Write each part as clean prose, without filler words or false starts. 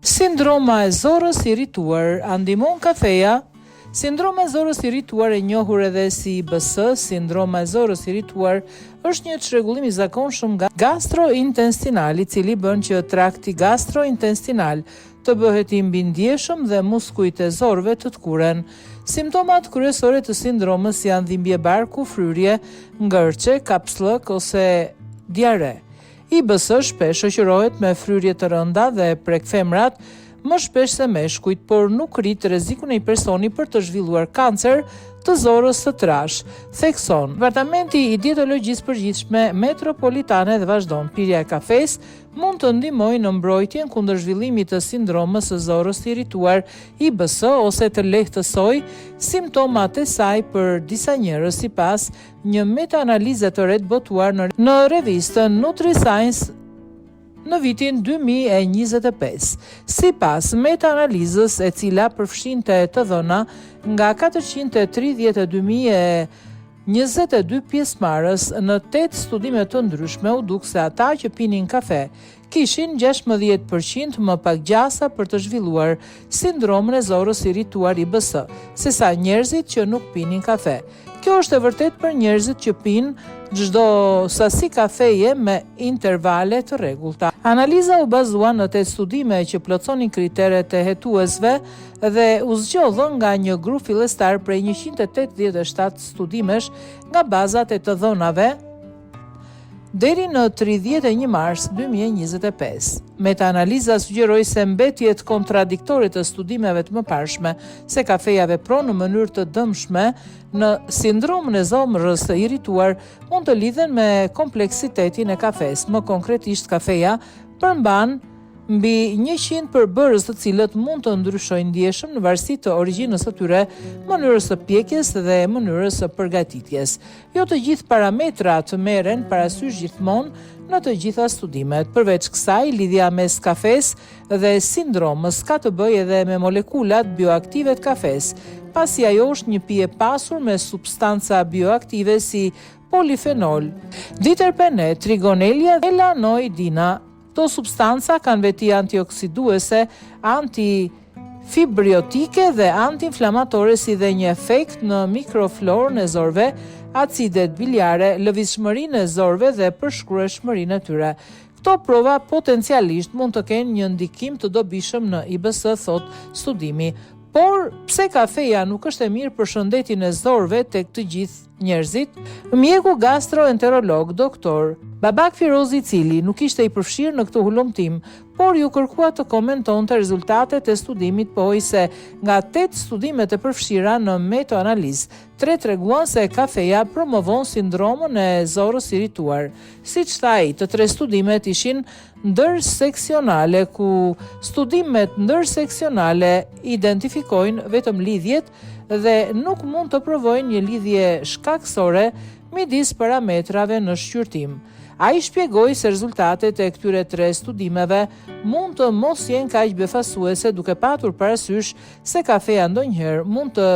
Sindroma e zorës irrituar, a ndihmon kafeja? Sindroma e zorës irrituar, e njohur edhe si IBS, sindroma e zorës irrituar, është një çrregullim i zakonshëm gastrointestinal, i cili bën që trakti gastrointestinal të bëhet i mbindjeshëm dhe muskujt e zorëve të tkuren. Simptomat kryesore të sindromës janë dhimbje barku, fryrje, ngërçe, kapslëk ose diare. IBS shpesh shoqërohet me fryrje të rënda dhe prek femrat më shpesh se meshkujt, por nuk rrit rrezikun e një personi për të zhvilluar kancer të zorës së trash, thekson Departamenti i Dietologjisë Përgjithshme Metropolitane dhe vazhdon. Pirja e kafes mund të ndihmojë në mbrojtjen kundër zhvillimit të sindromës së zorës të irrituar IBS ose të lehtësoj simptomat e saj për disa njerëz, sipas një metaanalize të re të botuar në revistën NutriScience në vitin 2025. Sipas metaanalizës, e cila përfshinte të dhëna nga 432.022 pjesëmarrës në 8 studime të ndryshme, u duk se ata që pinin kafe kishin 16% më pak gjasa për të zhvilluar sindromën e zorës irrituar IBS, sesa njerëzit që nuk pinin kafe. Kjo është e vërtet për njerëzit që pinë çdo sasi kafeje me intervale të rregullta. Analiza u bazua në 8 studime që plotësonin kriteret e hetuesve dhe u zgjodhën nga një grup fillestar prej 187 studimesh nga bazat e të dhënave deri në 31 mars 2025. Metaanaliza sugjeroi se mbetjet kontradiktore të studimeve të mëparshme se kafeja vepron në mënyrë të dëmshme në sindromën e zorës së irrituar mund të lidhen me kompleksitetin e kafes. Më konkretisht, kafeja përmban mbi 100 përbërës të cilët mund të ndryshojnë ndjeshëm në varësi të origjinës së tyre, mënyrës së pjekjes dhe mënyrës së përgatitjes. Jo të gjithë parametrat merren parasysh gjithmonë në të gjitha studimet. Përveç kësaj, lidhja mes kafes dhe sindromës ka të bëjë edhe me molekulat bioaktive të kafes, pasi ajo është një pije pasur me substanca bioaktive si polifenol, diterpene, trigonelia dhe melanoidina. Këto substanca kanë veti antioksiduese, antifibriotike dhe antiinflamatore, si dhe një efekt në mikroflorën e zorëve, acidet biliare, lëvizshmërinë e zorëve dhe përshkrueshmërinë e tyre. Këto prova potencialisht mund të kenë një ndikim të dobishëm në IBS, thot studimi. Por pse kafeja nuk është e mirë për shëndetin e zorëve tek të gjithë njerëzit? Mjeku gastroenterolog Dr. Babak Firozi, i cili nuk ishte i përfshirë në këtë hulumtim, por ju kërkua të komentonte rezultatet e studimit, pohoi se nga 8 studimet e përfshira në metaanalizë, 3 treguan se kafeja promovon sindromën e zorës irrituar. Siç tha ai, të 3 studimet ishin ndërseksionale, ku studimet ndërseksionale identifikojnë vetëm lidhjet dhe nuk mund të provojnë një lidhje shkaksore midis parametrave në shqyrtim. Ai shpjegoi se rezultatet e këtyre 3 studimeve mund të mos jenë kaq befasuese, duke patur parasysh se kafeja ndonjëherë mund të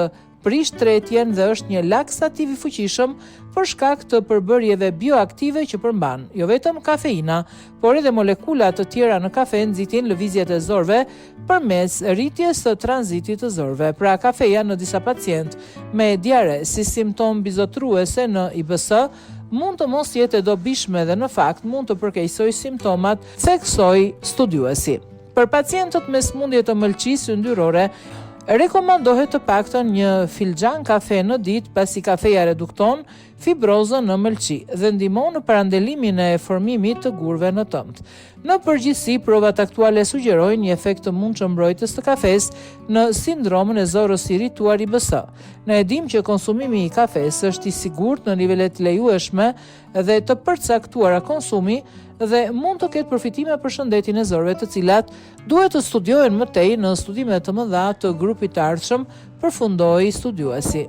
prish tretjen dhe është një laksativ i fuqishëm për shkak të përbërjeve bioaktive që përmban. Jo vetëm kafeina, por edhe molekula të tjera në kafe nxitin lëvizjet e zorëve përmes rritjes së tranzitit të zorëve. Pra, kafeja në disa pacientë me diare si simptom bizotruese në IBS mund të mos jetë e dobishme dhe në fakt mund të përkeqësojë simptomat, theksoi studiuesi. Për pacientët me sëmundje të mëlçisë yndyrore, rekomandohet të paktën një filxhan kafe në ditë, pasi kafeja redukton fibrozën në mëlçi dhe ndihmon në parandalimin e formimit të gurëve në tëmbë. Në përgjithësi, provat aktuale sugjerojnë një efekt të mundshëm mbrojtës të kafes në sindromën e zorës irrituar IBS. Ne e dim që konsumimi i kafes është i sigurt në nivelet lejueshme dhe të përcaktuara konsumi dhe mund të ketë përfitime për shëndetin e zorëve, të cilat duhet të studiohen më tej në studime të mëdha të grupit të ardhshëm, përfundoi studiuesi.